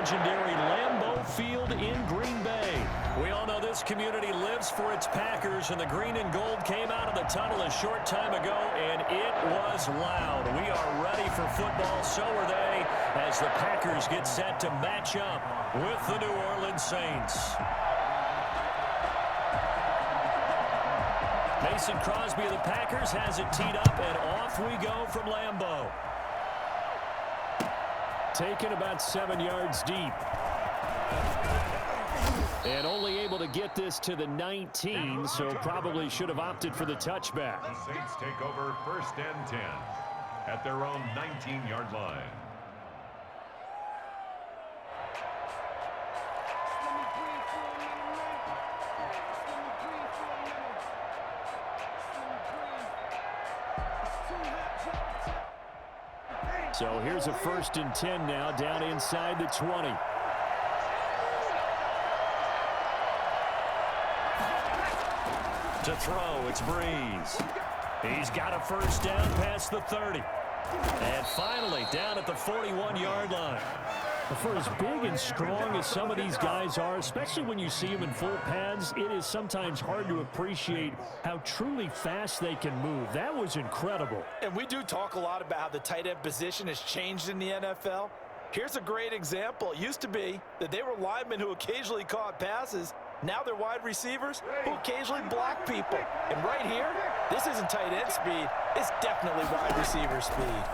legendary Lambeau Field in Green Bay. We all know this community lives for its Packers, and the green and gold came out of the tunnel a short time ago, and it was loud. We are ready for football, so are they, as the Packers get set to match up with the New Orleans Saints. Mason Crosby of the Packers has it teed up, and off we go from Lambeau. Taken about 7 yards deep. And only able to get this to the 19, so probably should have opted for the touchback. The Saints take over 1st and 10 at their own 19-yard line. So here's a 1st and 10 now, down inside the 20. To throw, it's Breeze. He's got a 1st down past the 30. And finally, down at the 41-yard line. For as big and strong as some of these guys are, especially when you see them in full pads, it is sometimes hard to appreciate how truly fast they can move. That was incredible. And we do talk a lot about how the tight end position has changed in the NFL. Here's a great example. It used to be that they were linemen who occasionally caught passes. Now they're wide receivers who occasionally block people. And right here, this isn't tight end speed. It's definitely wide receiver speed.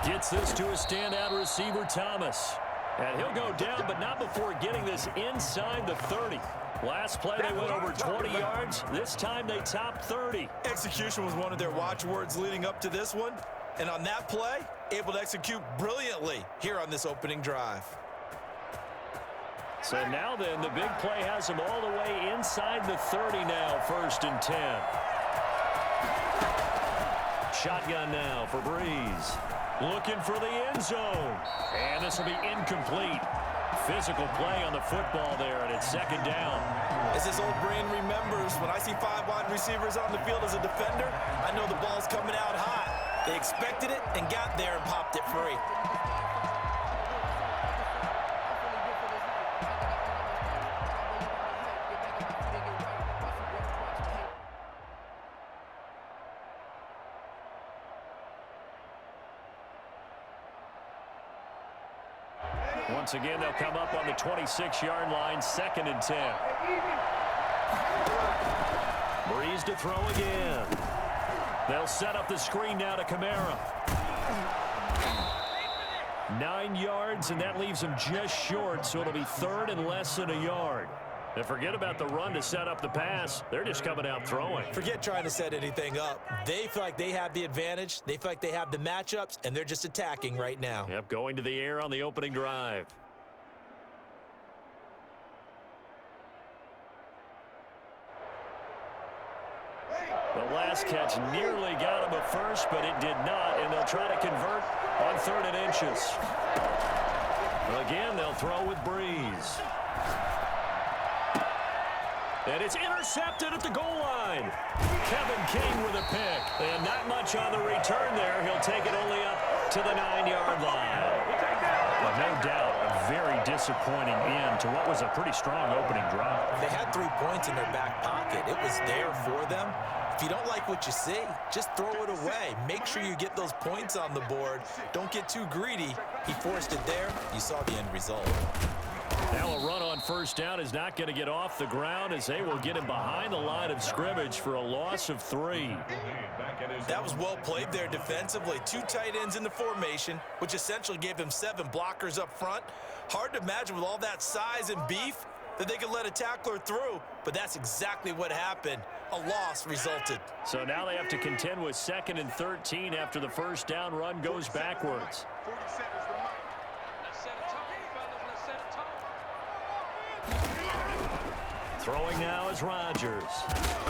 Gets this to a standout receiver, Thomas. And he'll go down, but not before getting this inside the 30. Last play, they went over 20 yards. This time, they topped 30. Execution was one of their watchwords leading up to this one. And on that play, able to execute brilliantly here on this opening drive. So now then, the big play has him all the way inside the 30 now, 1st and 10. Shotgun now for Breeze. Looking for the end zone. And this will be incomplete. Physical play on the football there, and it's 2nd down. As his old brain remembers, when I see 5 wide receivers on the field as a defender, I know the ball's coming out hot. They expected it and got there and popped it free. Once again, they'll come up on the 26-yard line, 2nd and 10. Breeze to throw again. They'll set up the screen now to Kamara. 9 yards, and that leaves him just short, so it'll be 3rd and less than a yard. And forget about the run to set up the pass. They're just coming out throwing. Forget trying to set anything up. They feel like they have the advantage. They feel like they have the matchups, and they're just attacking right now. Yep, going to the air on the opening drive. The last catch nearly got him a first, but it did not, and they'll try to convert on 3rd and inches. Again, they'll throw with Breeze. And it's intercepted at the goal line. Kevin King with a pick. And not much on the return there. He'll take it only up to the 9-yard line. But no doubt, a very disappointing end to what was a pretty strong opening drive. They had 3 points in their back pocket. It was there for them. If you don't like what you see, just throw it away. Make sure you get those points on the board. Don't get too greedy. He forced it there. You saw the end result. Now a run on 1st down is not going to get off the ground as they will get him behind the line of scrimmage for a loss of 3. That was well played there defensively. 2 tight ends in the formation, which essentially gave him 7 blockers up front. Hard to imagine with all that size and beef that they could let a tackler through, but that's exactly what happened. A loss resulted. So now they have to contend with 2nd and 13 after the 1st down run goes backwards. Throwing now is Rodgers.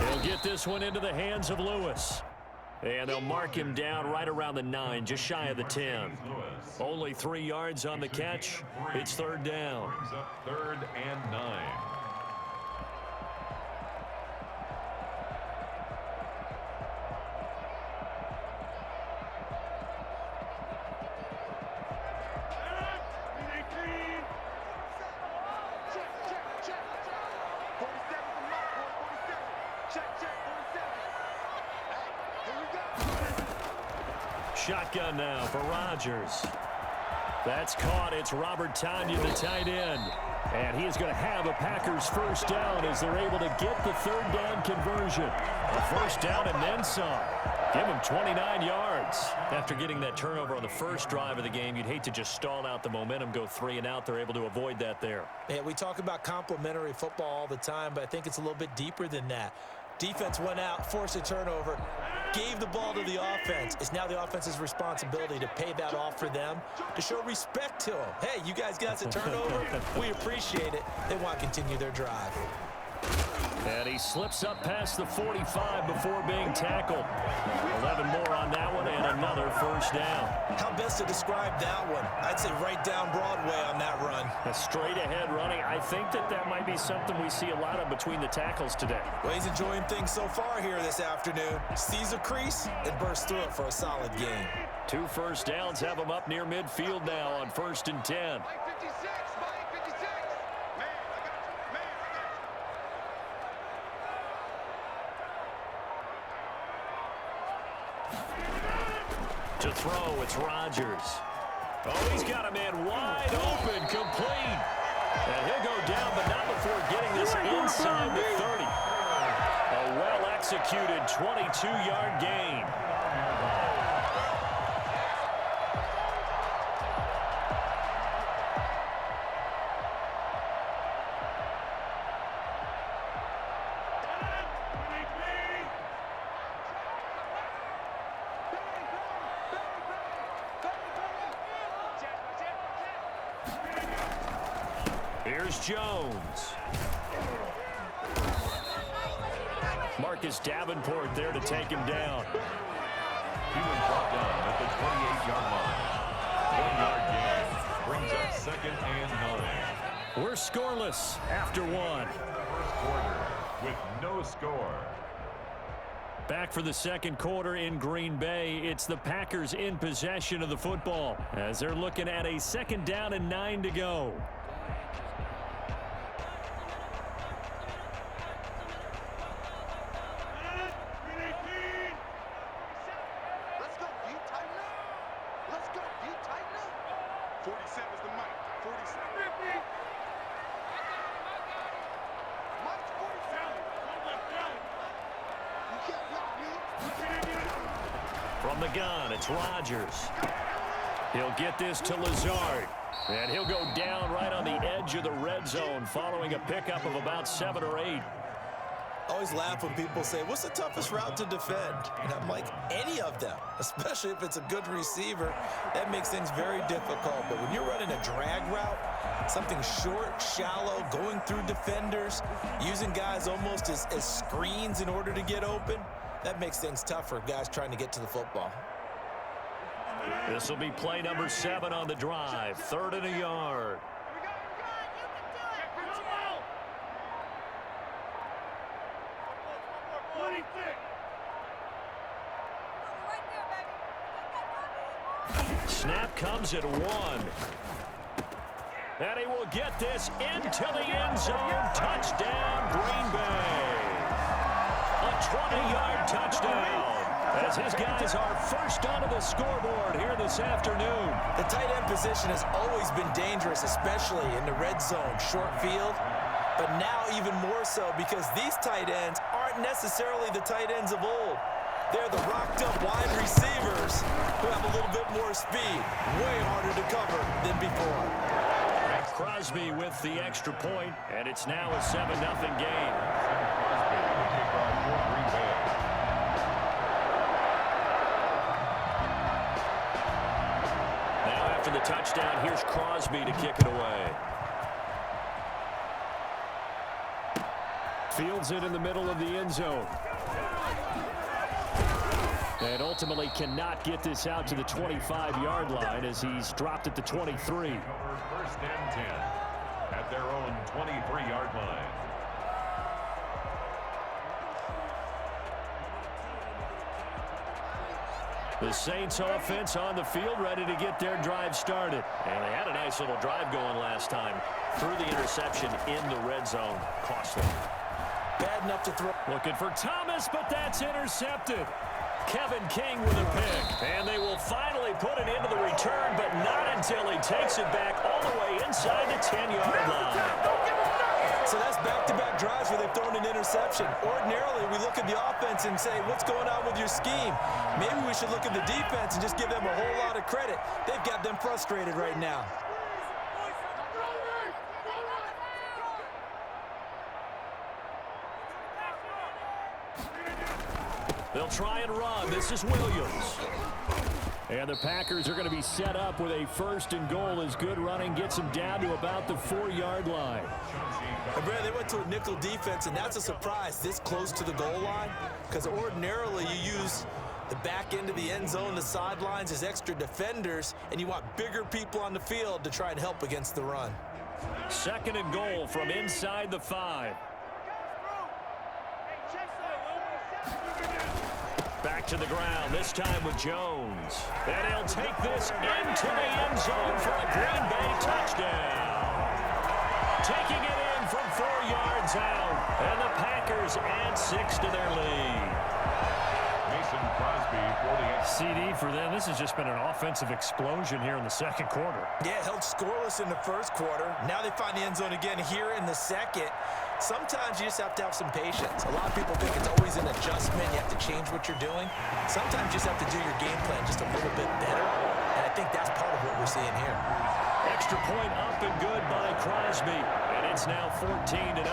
He'll get this one into the hands of Lewis. And they'll mark him down right around the 9, just shy of the 10. Only 3 yards on the catch. It's 3rd down. 3rd and 9. Shotgun now for Rodgers. That's caught. It's Robert Tonyan, the tight end. And he is going to have a Packers first down as they're able to get the third down conversion. A first down and then some. Give him 29 yards. After getting that turnover on the first drive of the game, you'd hate to just stall out the momentum, go 3 and out. They're able to avoid that there. Yeah, we talk about complementary football all the time, but I think it's a little bit deeper than that. Defense went out, forced a turnover, gave the ball to the offense. It's now the offense's responsibility to pay that off for them, to show respect to them. Hey, you guys got the turnover. We appreciate it. They want to continue their drive. And he slips up past the 45 before being tackled. 11 more on that one and another first down. How best to describe that one? I'd say right down Broadway on that run. A straight ahead running. I think that might be something we see a lot of between the tackles today. Well, he's enjoying things so far here this afternoon. Sees a crease and bursts through it for a solid game. 2 first downs have him up near midfield now on 1st and 10. To throw, it's Rodgers. Oh, he's got a man wide open, complete. And he'll go down, but not before getting this inside the 30. A well-executed 22-yard gain. Here's Jones. Marcus Davenport there to take him down. He was brought down at the 28-yard line. 1 yard gain brings up 2nd and 9. We're scoreless after 1. First quarter with no score. Back for the second quarter in Green Bay. It's the Packers in possession of the football as they're looking at a 2nd down and 9 to go. From the gun, it's Rodgers. He'll get this to Lazard. And he'll go down right on the edge of the red zone following a pickup of about 7 or 8. Always laugh when people say, what's the toughest route to defend? And I'm like, any of them, especially if it's a good receiver. That makes things very difficult. But when you're running a drag route, something short, shallow, going through defenders, using guys almost as screens in order to get open, that makes things tough for guys trying to get to the football. This will be play number 7 on the drive. 3rd and a yard. Snap comes at 1. And he will get this into the end zone. Touchdown, Green Bay. A 20-yard touchdown. As his guys are first onto the scoreboard here this afternoon. The tight end position has always been dangerous, especially in the red zone, short field. But now even more so because these tight ends aren't necessarily the tight ends of old. They're the rocked-up wide receivers who have a little bit more speed. Way harder to cover than before. Crosby with the extra point, and it's now a 7-0 game. Now after the touchdown, here's Crosby to kick it away. Fields it in the middle of the end zone. And ultimately cannot get this out to the 25-yard line as he's dropped at the 23. 1st and 10 at their own 23-yard line. The Saints offense on the field ready to get their drive started. And they had a nice little drive going last time. Through the interception in the red zone. Costly. Bad enough to throw. Looking for Thomas, but that's intercepted. Kevin King with a pick. And they will finally put it into the return, but not until he takes it back all the way inside the 10-yard line. So that's back-to-back drives where they've thrown an interception. Ordinarily, we look at the offense and say, what's going on with your scheme? Maybe we should look at the defense and just give them a whole lot of credit. They've got them frustrated right now. They'll try and run. This is Williams. And the Packers are going to be set up with a 1st and goal as good running gets them down to about the 4-yard line. And Brad, they went to a nickel defense, and that's a surprise this close to the goal line, because ordinarily you use the back end of the end zone, the sidelines as extra defenders, and you want bigger people on the field to try and help against the run. 2nd and goal from inside the 5. Back to the ground, this time with Jones. And he'll take this into the end zone for a Green Bay touchdown. Taking it in from 4 yards out. And the Packers add 6 to their lead. Mason Crosby for the CD for them. This has just been an offensive explosion here in the 2nd quarter. Yeah, held scoreless in the 1st quarter. Now they find the end zone again here in the 2nd. Sometimes you just have to have some patience. A lot of people think it's always an adjustment. You have to change what you're doing. Sometimes you just have to do your game plan just a little bit better. And I think that's part of what we're seeing here. Extra point up and good by Crosby. And it's now 14-0.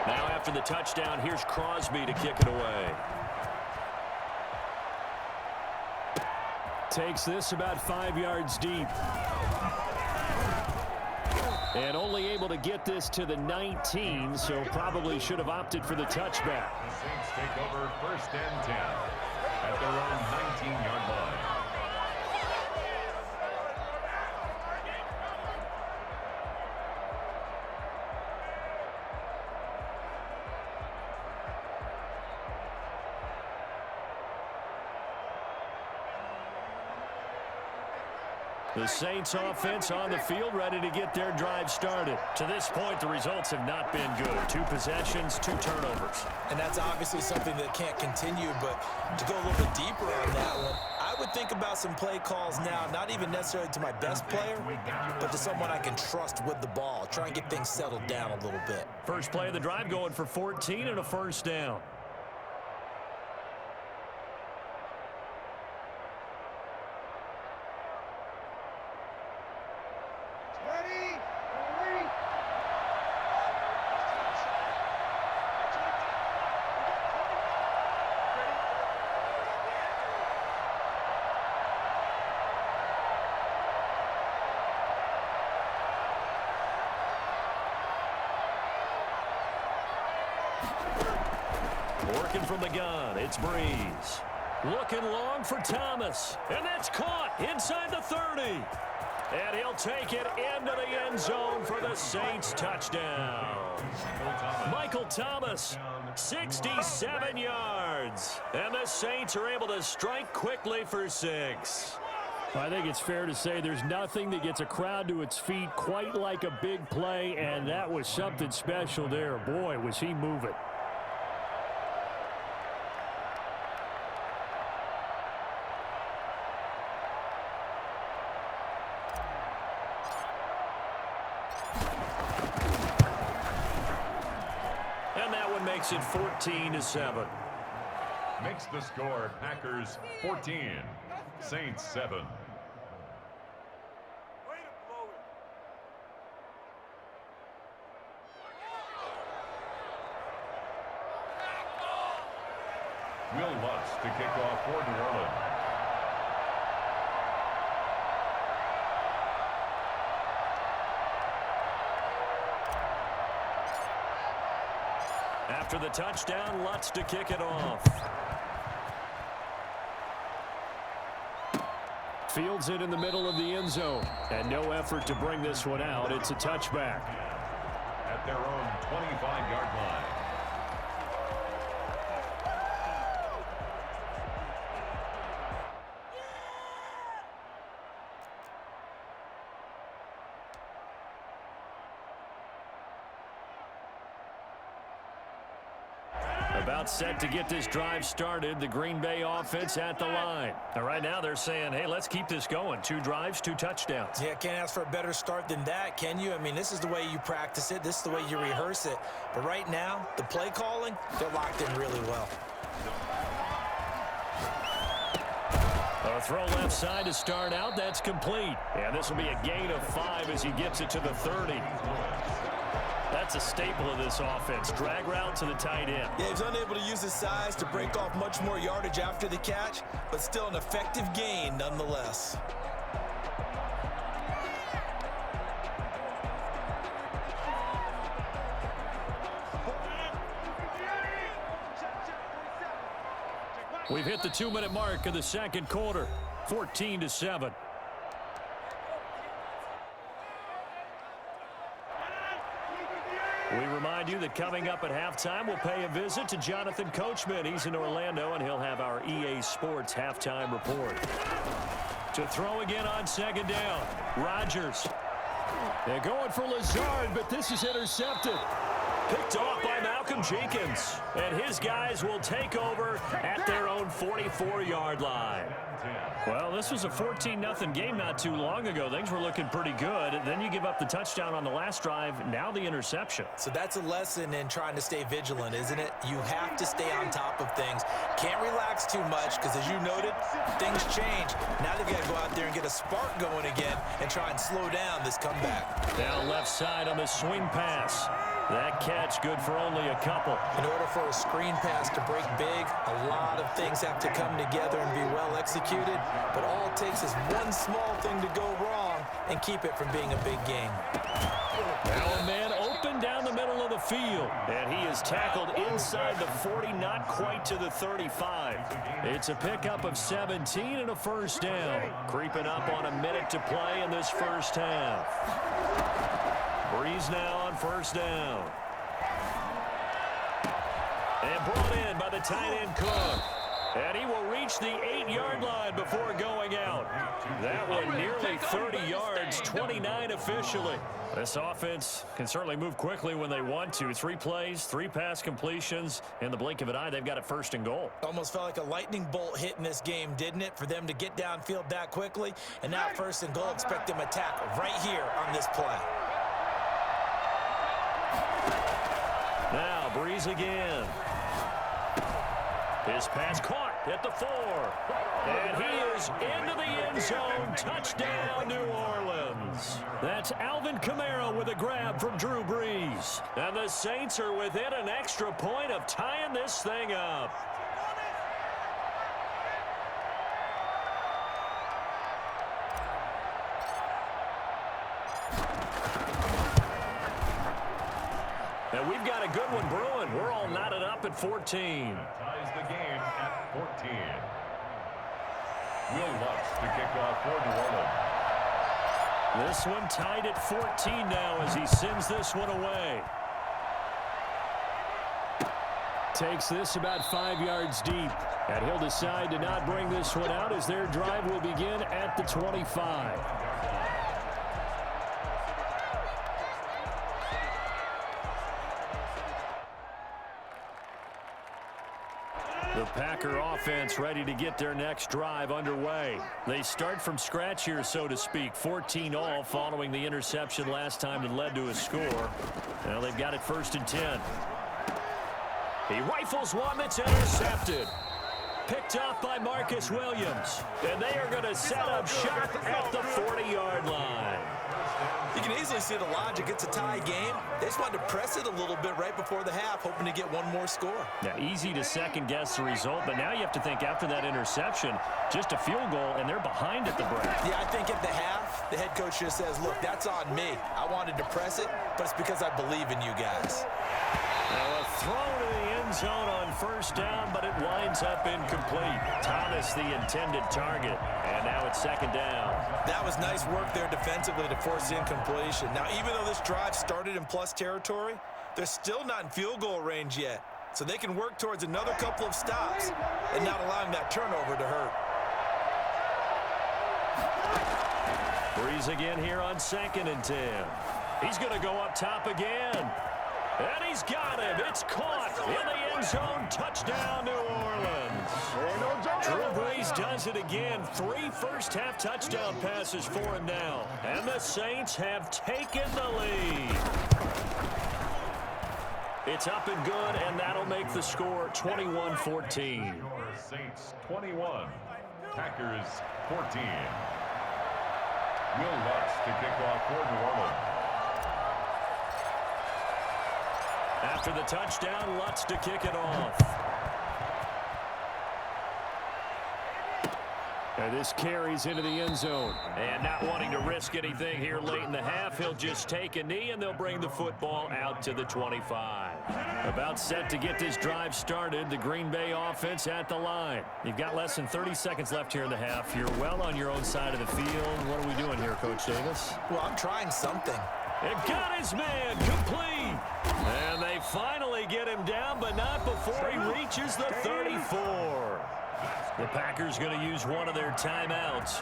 Now after the touchdown, here's Crosby to kick it away. Takes this about 5 yards deep. And only able to get this to the 19, so probably should have opted for the touchback. The Saints take over 1st and 10 at their own 19-yard line. The Saints offense on the field, ready to get their drive started. To this point, the results have not been good. 2 possessions, 2 turnovers. And that's obviously something that can't continue, but to go a little bit deeper on that one, I would think about some play calls now, not even necessarily to my best player, but to someone I can trust with the ball. Try and get things settled down a little bit. First play of the drive going for 14 and a 1st down. Working from the gun, it's Breeze. Looking long for Thomas. And that's caught inside the 30. And he'll take it into the end zone for the Saints touchdown. Michael Thomas, 67 yards. And the Saints are able to strike quickly for 6. I think it's fair to say there's nothing that gets a crowd to its feet quite like a big play, and that was something special there. Boy, was he moving. Makes it 14-7. Makes the score Packers 14, Saints 7. Will Lutz to kick off for New Orleans. After the touchdown, Lutz to kick it off. Fields it in the middle of the end zone. And no effort to bring this one out. It's a touchback. At their own 25-yard line. About set to get this drive started. The Green Bay offense at the line. And right now they're saying, hey, let's keep this going. 2 drives, 2 touchdowns. Yeah, can't ask for a better start than that, can you? I mean, this is the way you practice it. This is the way you rehearse it. But right now, the play calling, they're locked in really well. A throw left side to start out. That's complete. And this will be a gain of 5 as he gets it to the 30. That's a staple of this offense. Drag route to the tight end. Yeah, he's unable to use his size to break off much more yardage after the catch, but still an effective gain nonetheless. We've hit the 2-minute mark of the second quarter. 14-7. We remind you that coming up at halftime, we'll pay a visit to Jonathan Coachman. He's in Orlando, and he'll have our EA Sports halftime report. To throw again on second down, Rodgers. They're going for Lazard, but this is intercepted. Picked off by Malcolm Jenkins. And his guys will take over at their own 44-yard line. Well, this was a 14-0 game not too long ago. Things were looking pretty good. Then you give up the touchdown on the last drive. Now the interception. So that's a lesson in trying to stay vigilant, isn't it? You have to stay on top of things. Can't relax too much because, as you noted, things change. Now they've got to go out there and get a spark going again and try and slow down this comeback. Down left side on the swing pass. That catch good for only a couple. In order for a screen pass to break big, a lot of things have to come together and be well executed. But all it takes is one small thing to go wrong and keep it from being a big game. Now a man open down the middle of the field. And he is tackled inside the 40, not quite to the 35. It's a pickup of 17 and a first down. Creeping up on a minute to play in this first half. Breeze now on first down. And brought in by the tight end Cook. And he will reach the 8-yard line before going out. That one nearly 30 yards, 29 officially. This offense can certainly move quickly when they want to. 3 plays, 3 pass completions. In the blink of an eye, they've got it first and goal. Almost felt like a lightning bolt hit in this game, didn't it? For them to get downfield that quickly. And now first and goal, expect them to tackle right here on this play. Now Breeze again. His pass caught at the 4. And he is into the end zone. Touchdown, New Orleans. That's Alvin Kamara with a grab from Drew Brees. And the Saints are within an extra point of tying this thing up. And we've got a good one brewing. We're all knotted up at 14. Ties the game at 14. Will Lutz to kick off for New Orleans. This one tied at 14 now as he sends this one away. Takes this about 5 yards deep. And he'll decide to not bring this one out as their drive will begin at the 25. The Packer offense ready to get their next drive underway. They start from scratch here, so to speak. 14 all following the interception last time that led to a score. Now they've got it first and 10. He rifles one that's intercepted. Picked off by Marcus Williams. And they are going to set up shop at the 40-yard line. You can easily see the logic. It's a tie game. They just wanted to press it a little bit right before the half, hoping to get one more score. Yeah, easy to second-guess the result, but now you have to think after that interception, just a field goal, and they're behind at the break. Yeah, I think at the half, the head coach just says, look, that's on me. I wanted to press it, but it's because I believe in you guys. Now a throw to the end zone on first down, but it winds up incomplete. Thomas the intended target, and now it's second down. That was nice work there defensively to force the incompletion. Now, even though this drive started in plus territory, they're still not in field goal range yet. So they can work towards another couple of stops and not allowing that turnover to hurt. Breeze again here on second and 10. He's going to go up top again. And he's got him. It's caught in the end zone. Touchdown, New Orleans. Drew Brees does it again. 3 first-half touchdown passes for him now. And the Saints have taken the lead. It's up and good, and that'll make the score 21-14. Saints 21, Packers 14. Will Lutz to kick off for New Orleans. After the touchdown, Lutz to kick it off. And this carries into the end zone. And not wanting to risk anything here late in the half, he'll just take a knee, and they'll bring the football out to the 25. About set to get this drive started, the Green Bay offense at the line. You've got less than 30 seconds left here in the half. You're well on your own side of the field. What are we doing here, Coach Davis? Well, I'm trying something. It got his man complete. And they finally get him down, but not before he reaches the 34. The Packers going to use one of their timeouts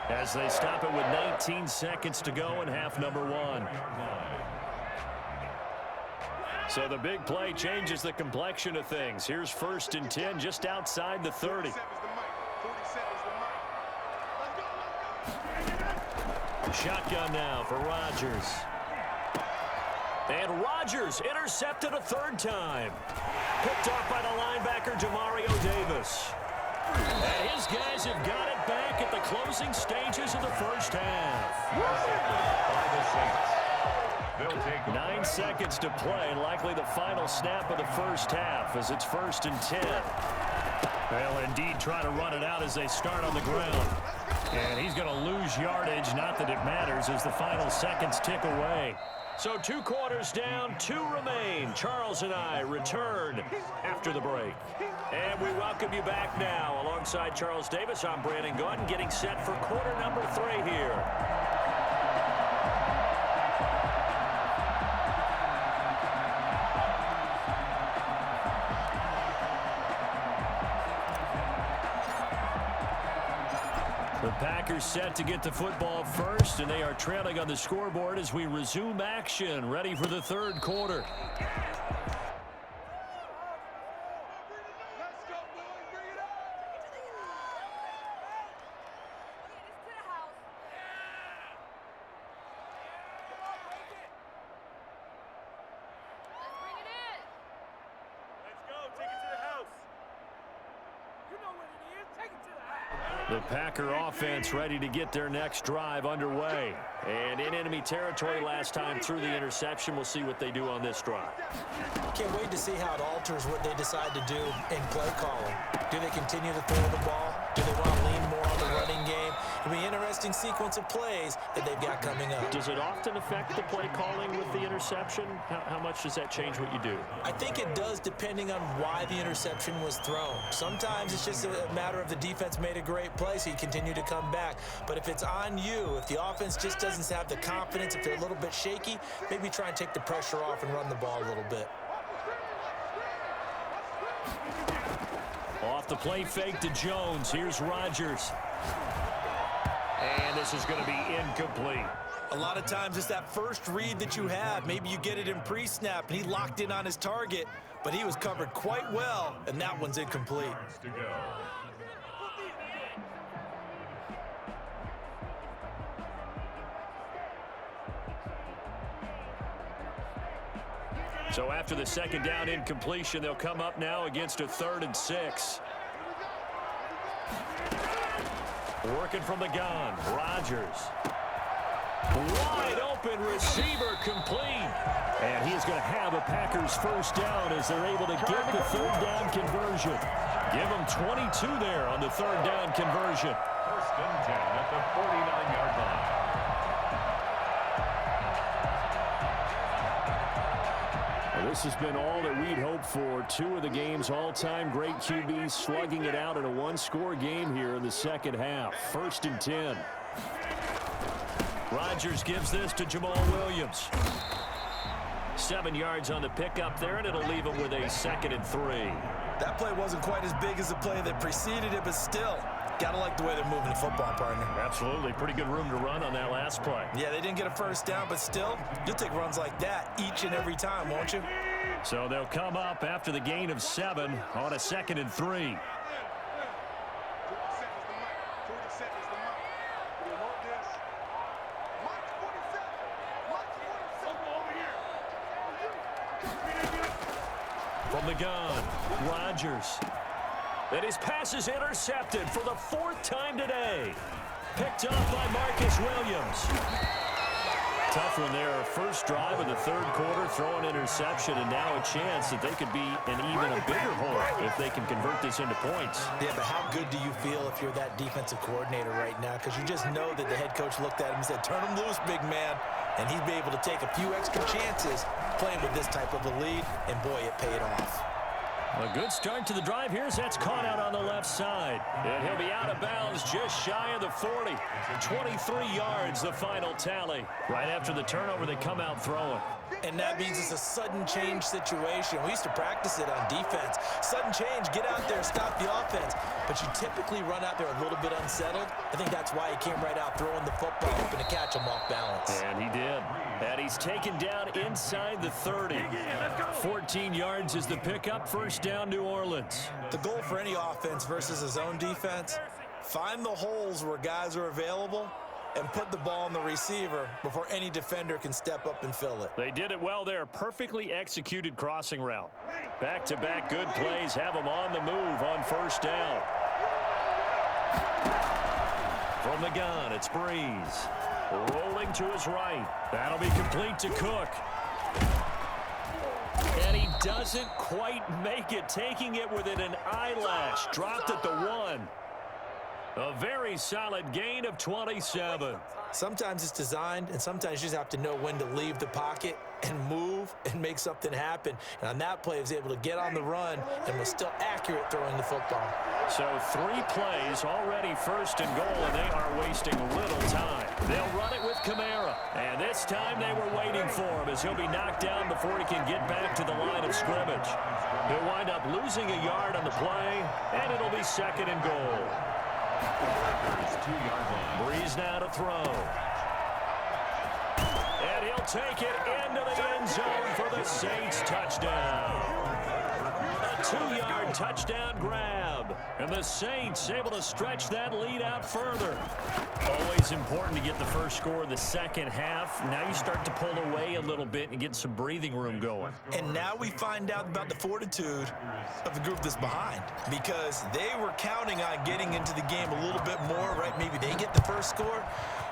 as they stop it with 19 seconds to go in half number 1. So the big play changes the complexion of things. Here's 1st and 10 just outside the 30. Shotgun now for Rodgers. And Rodgers intercepted a 3rd time. Picked off by the linebacker, Demario Davis. And his guys have got it back at the closing stages of the first half. 9 seconds to play, likely the final snap of the first half as it's 1st and 10. They'll indeed try to run it out as they start on the ground. And he's going to lose yardage, not that it matters, as the final seconds tick away. So 2 quarters down, 2 remain. Charles and I return after the break. And we welcome you back now. Alongside Charles Davis, I'm Brandon Gunn, getting set for quarter number 3 here. The Packers set to get the football first, and they are trailing on the scoreboard as we resume action, ready for the 3rd quarter. The Packer offense ready to get their next drive underway. And in enemy territory last time through the interception. We'll see what they do on this drive. Can't wait to see how it alters what they decide to do in play calling. Do they continue to throw the ball? Do they want to lean more on the running game? It'll be an interesting sequence of plays that they've got coming up. Does it often affect the play calling with the interception? How much does that change what you do? I think it does, depending on why the interception was thrown. Sometimes it's just a matter of the defense made a great play, so you continue to come back. But if it's on you, if the offense just doesn't have the confidence, if they're a little bit shaky, maybe try and take the pressure off and run the ball a little bit. Off the play fake to Jones. Here's Rodgers. And this is going to be incomplete. A lot of times it's that first read that you have. Maybe you get it in pre-snap, and he locked in on his target, but he was covered quite well, and that one's incomplete. So after the 2nd down incompletion, they'll come up now against a 3rd and 6. Working from the gun, Rodgers. Wide open receiver complete. And he is going to have a Packers first down as they're able to get the 3rd down conversion. Give them 22 there on the 3rd down conversion. 1st and 10 at the 49-yard line. This has been all that we'd hoped for. 2 of the game's all-time great QBs slugging it out in a 1-score game here in the 2nd half. 1st and 10. Rodgers gives this to Jamal Williams. 7 yards on the pickup there, and it'll leave him with a 2nd and 3. That play wasn't quite as big as the play that preceded it, but still, Gotta like the way they're moving the football, partner. Absolutely. Pretty good room to run on that last play. Yeah, they didn't get a first down, but still, you'll take runs like that each and every time, won't you? So they'll come up after the gain of 7 on a 2nd and 3. From the gun, Rodgers. And his pass is intercepted for the 4th time today. Picked off by Marcus Williams. Tough one there. First drive of the 3rd quarter, throw an interception, and now a chance that they could be in even a bigger hole if they can convert this into points. Yeah, but how good do you feel if you're that defensive coordinator right now? Because you just know that the head coach looked at him and said, turn him loose, big man. And he'd be able to take a few extra chances playing with this type of a lead, and boy, it paid off. A good start to the drive here as that's caught out on the left side. And he'll be out of bounds just shy of the 40. 23 yards, the final tally. Right after the turnover, they come out throwing. And that means it's a sudden change situation. We used to practice it on defense. Sudden change, get out there, stop the offense. But you typically run out there a little bit unsettled. I think that's why he came right out throwing the football, hoping to catch him off balance. And he did. And he's taken down inside the 30. 14 yards is the pickup. First down, New Orleans. The goal for any offense versus his own defense, find the holes where guys are available and put the ball on the receiver before any defender can step up and fill it. They did it well there. Perfectly executed crossing route. Back-to-back good plays have them on the move on first down. From the gun, it's Breeze. Rolling to his right. That'll be complete to Cook. And he doesn't quite make it, taking it within an eyelash. Dropped at the 1. A very solid gain of 27. Sometimes it's designed, and sometimes you just have to know when to leave the pocket and move and make something happen. And on that play, he was able to get on the run and was still accurate throwing the football. So 3 plays, already first and goal, and they are wasting little time. They'll run it with Kamara. And this time they were waiting for him as he'll be knocked down before he can get back to the line of scrimmage. He'll wind up losing a yard on the play, and it'll be 2nd and goal. Breeze now to throw. And he'll take it into the end zone for the Saints touchdown. A 2-yard touchdown grab. And the Saints able to stretch that lead out further. Always important to get the first score of the second half. Now you start to pull away a little bit and get some breathing room going. And now we find out about the fortitude of the group that's behind, because they were counting on getting into the game a little bit more, right? Maybe they get the first score.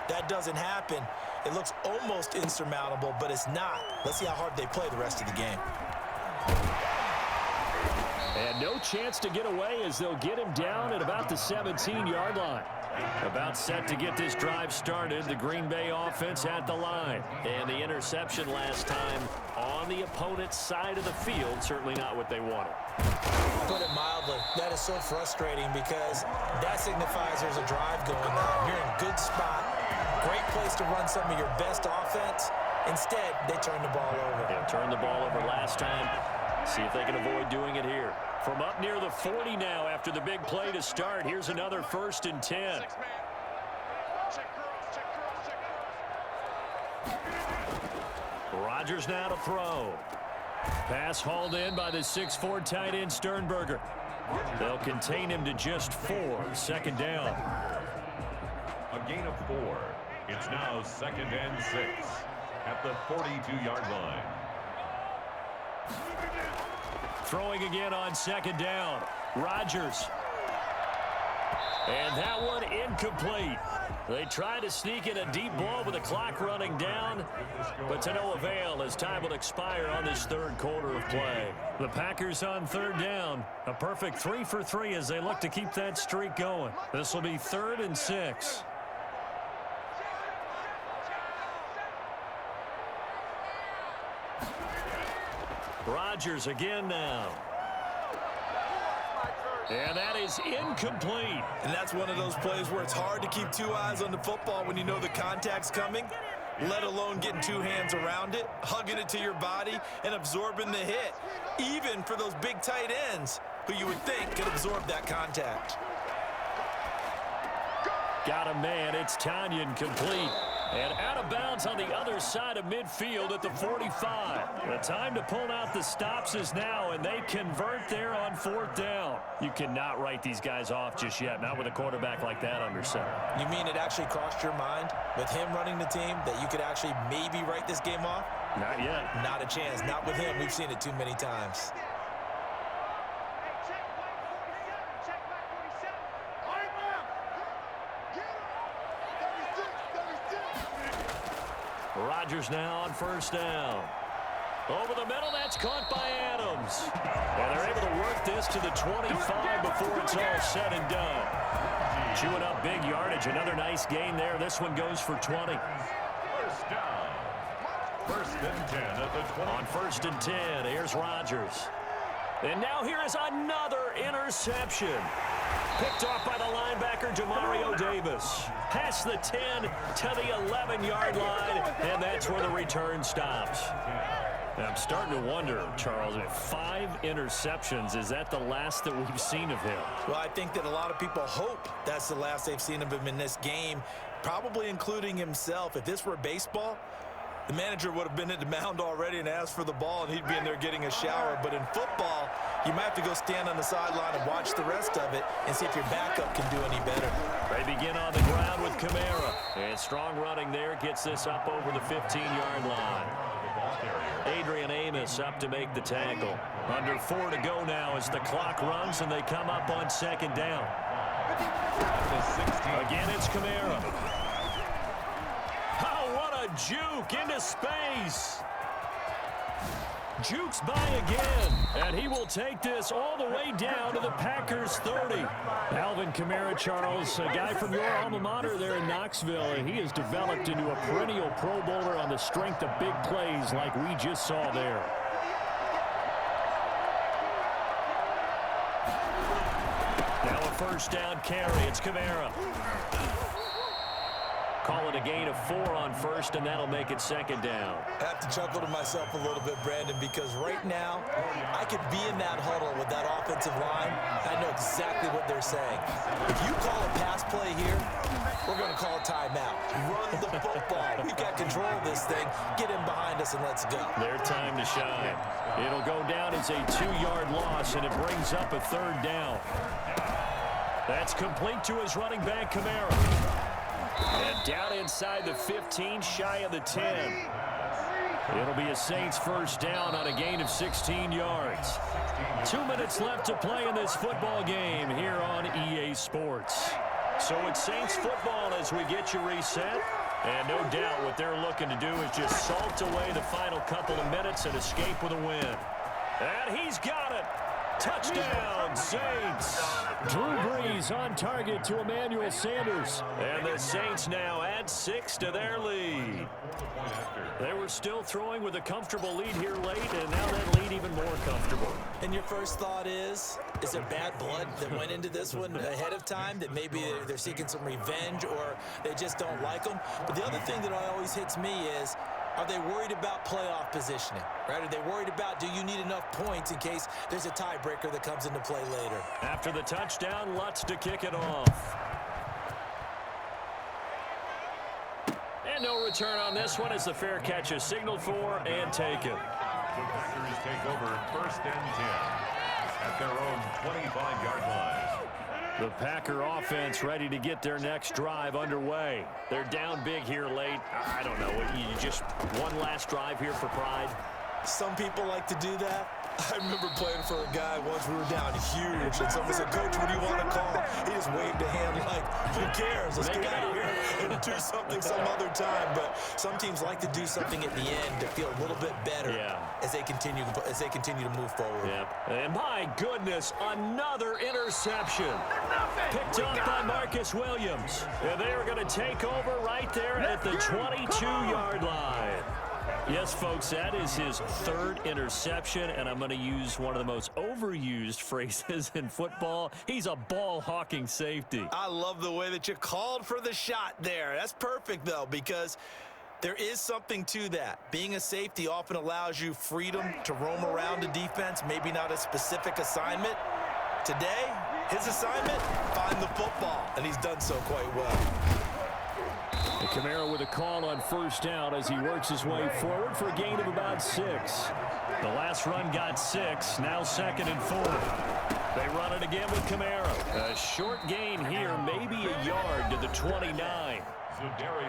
That doesn't happen. It looks almost insurmountable, but it's not. Let's see how hard they play the rest of the game. And no chance to get away as they'll get him down at about the 17-yard line. About set to get this drive started, the Green Bay offense at the line. And the interception last time on the opponent's side of the field, certainly not what they wanted. Put it mildly, that is so frustrating because that signifies there's a drive going on. You're in a good spot, great place to run some of your best offense. Instead, they turn the ball over. Yeah, turned the ball over last time. See if they can avoid doing it here. From up near the 40 now after the big play to start. Here's another 1st and 10. Rodgers now to throw. Pass hauled in by the 6'4" tight end Sternberger. They'll contain him to just 4. 2nd down. A gain of 4. It's now 2nd and 6 at the 42-yard line. Throwing again on 2nd down. Rodgers. And that one incomplete. They try to sneak in a deep ball with the clock running down, but to no avail as time will expire on this 3rd quarter of play. The Packers on 3rd down. A perfect 3 for 3 as they look to keep that streak going. This will be 3rd and 6. Rodgers again now. And that is incomplete. And that's one of those plays where it's hard to keep 2 eyes on the football when you know the contact's coming, let alone getting 2 hands around it, hugging it to your body, and absorbing the hit, even for those big tight ends who you would think could absorb that contact. Got a man. It's Tanyan complete. And out of bounds on the other side of midfield at the 45. The time to pull out the stops is now, and they convert there on 4th down. You cannot write these guys off just yet, not with a quarterback like that under center. You mean it actually crossed your mind with him running the team that you could actually maybe write this game off? Not yet. Not a chance. Not with him. We've seen it too many times. Rodgers now on 1st down. Over the middle, that's caught by Adams. And they're able to work this to the 25 before it's all said and done. Chewing up big yardage. Another nice gain there. This one goes for 20. 1st down. 1st and 10 at the 20. On 1st and 10, here's Rodgers. And now here is another interception. Picked off by the linebacker, Demario Davis. Past the 10 to the 11-yard line, and that's where the return stops. And I'm starting to wonder, Charles, 5 interceptions, is that the last that we've seen of him? Well, I think that a lot of people hope that's the last they've seen of him in this game, probably including himself. If this were baseball, the manager would have been at the mound already and asked for the ball, and he'd be in there getting a shower. But in football, you might have to go stand on the sideline and watch the rest of it and see if your backup can do any better. They begin on the ground with Kamara. And strong running there gets this up over the 15-yard line. Adrian Amos up to make the tackle. Under 4 to go now as the clock runs, and they come up on 2nd down. Again, it's Kamara. Oh, what a juke into space. Jukes by again, and he will take this all the way down to the Packers 30. Alvin Kamara, Charles, a guy from your alma mater there in Knoxville, and he has developed into a perennial Pro Bowler on the strength of big plays like we just saw there. Now a 1st down carry. It's Kamara. Call it a gain of 4 on 1st, and that'll make it 2nd down. I have to chuckle to myself a little bit, Brandon, because right now I could be in that huddle with that offensive line. I know exactly what they're saying. If you call a pass play here, we're going to call a timeout. Run the football. We've got control of this thing. Get in behind us and let's go. Their time to shine. It'll go down as a 2-yard loss, and it brings up a 3rd down. That's complete to his running back, Kamara. And down inside the 15, shy of the 10. It'll be a Saints 1st down on a gain of 16 yards. 2 minutes left to play in this football game here on EA Sports. So it's Saints football as we get you reset. And no doubt what they're looking to do is just salt away the final couple of minutes and escape with a win. And he's got it. Touchdown, Saints. Drew Brees on target to Emmanuel Sanders. And the Saints now add 6 to their lead. They were still throwing with a comfortable lead here late, and now that lead even more comfortable. And your first thought is there bad blood that went into this one ahead of time, that maybe they're seeking some revenge or they just don't like them? But the other thing that always hits me is, are they worried about playoff positioning, right? Are they worried about, do you need enough points in case there's a tiebreaker that comes into play later? After the touchdown, Lutz to kick it off. And no return on this one as the fair catch is signaled for and taken. The Packers take over 1st and 10 at their own 25-yard line. The Packer offense ready to get their next drive underway. They're down big here late. I don't know. You just one last drive here for pride? Some people like to do that. I remember playing for a guy once. We were down huge, and someone said, "Coach, what do you want to call?" He just waved a hand like, "Who cares? Let's get out of here and do something some other time." But some teams like to do something at the end to feel a little bit better as they continue to move forward. Yep. And my goodness, another interception. Picked up by Marcus Williams. And they are going to take over right there at the 22-yard line. Yes, folks, that is his 3rd interception, and I'm going to use one of the most overused phrases in football. He's a ball-hawking safety. I love the way that you called for the shot there. That's perfect, though, because there is something to that. Being a safety often allows you freedom to roam around the defense, maybe not a specific assignment. Today, His assignment, find the football, and he's done so quite well. And Kamara with a call on first down as he works his way forward for a gain of about 6. The last run got 6, now 2nd and 4. They run it again with Kamara. A short gain here, maybe a yard to the 29.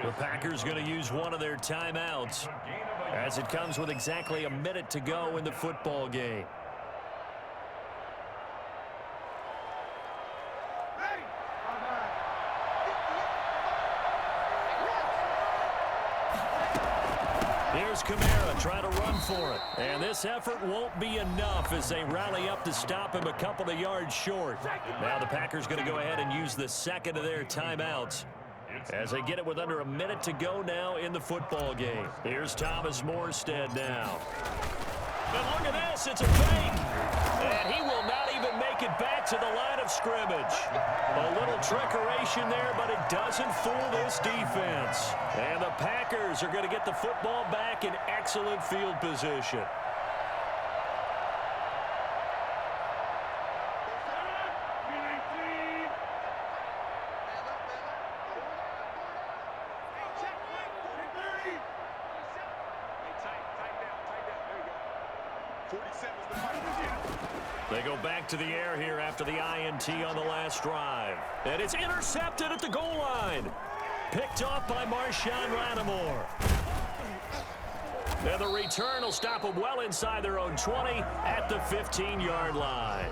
The Packers going to use one of their timeouts as it comes with exactly a minute to go in the football game. Here's Kamara trying to run for it. And this effort won't be enough as they rally up to stop him a couple of yards short. Now the Packers going to go ahead and use the second of their timeouts as they get it with under a minute to go now in the football game. Here's Thomas Morstead now. And look at this, it's a fake. And he will not even make it back to the line of scrimmage. A little trickeration there, but it doesn't fool this defense. And the Packers are going to get the football back in excellent field position. They go back to the air here after the INT on the last drive. And it's intercepted at the goal line. Picked off by Marshawn Lattimore. And the return will stop them well inside their own 20 at the 15-yard line.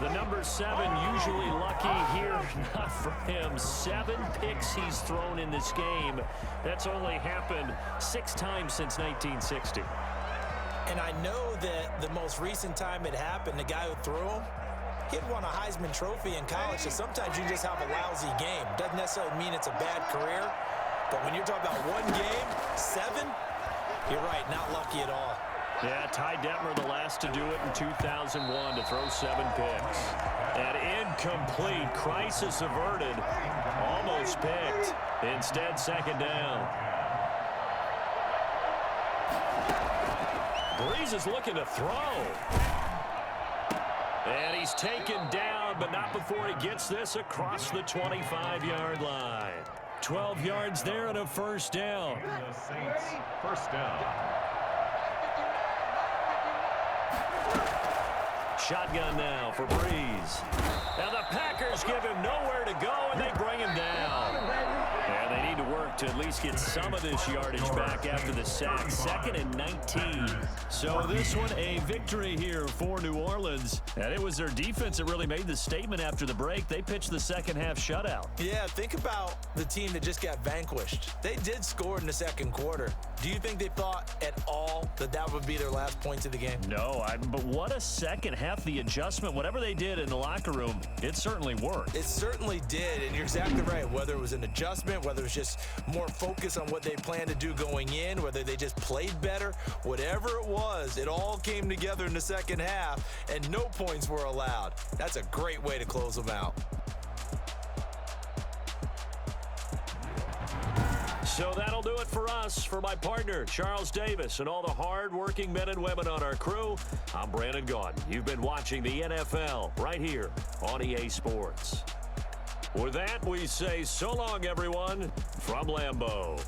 The number 7 usually lucky here. Not for him. 7 picks he's thrown in this game. That's only happened 6 times since 1960. And I know that the most recent time it happened, the guy who threw him, he had won a Heisman Trophy in college, so sometimes you just have a lousy game. Doesn't necessarily mean it's a bad career, but when you're talking about one game, 7, you're right, not lucky at all. Yeah, Ty Detmer the last to do it in 2001 to throw 7 picks. And incomplete, crisis averted, almost picked. Instead, second down. Breeze is looking to throw. And he's taken down, but not before he gets this across the 25-yard line. 12 yards there and a first down. The Saints, first down. Shotgun now for Breeze. Now the Packers give him nowhere to go, and they bring him down. And they need to work to at least get some of this yardage back after the sack. 2nd and 19. So this one a victory here for New Orleans. And it was their defense that really made the statement after the break. They pitched the second half shutout. Yeah, think about the team that just got vanquished. They did score in the second quarter. Do you think they thought at all that that would be their last points of the game? No, but what a second half. The adjustment, whatever they did in the locker room, it certainly worked. It certainly did, and you're exactly right. Whether it was an adjustment, whether it was just more focus on what they planned to do going in, whether they just played better, whatever it was, it all came together in the second half, and no points were allowed. That's a great way to close them out. So that'll do it for us. For my partner, Charles Davis, and all the hard-working men and women on our crew, I'm Brandon Gaudin. You've been watching the NFL right here on EA Sports. With that, we say so long, everyone, from Lambeau.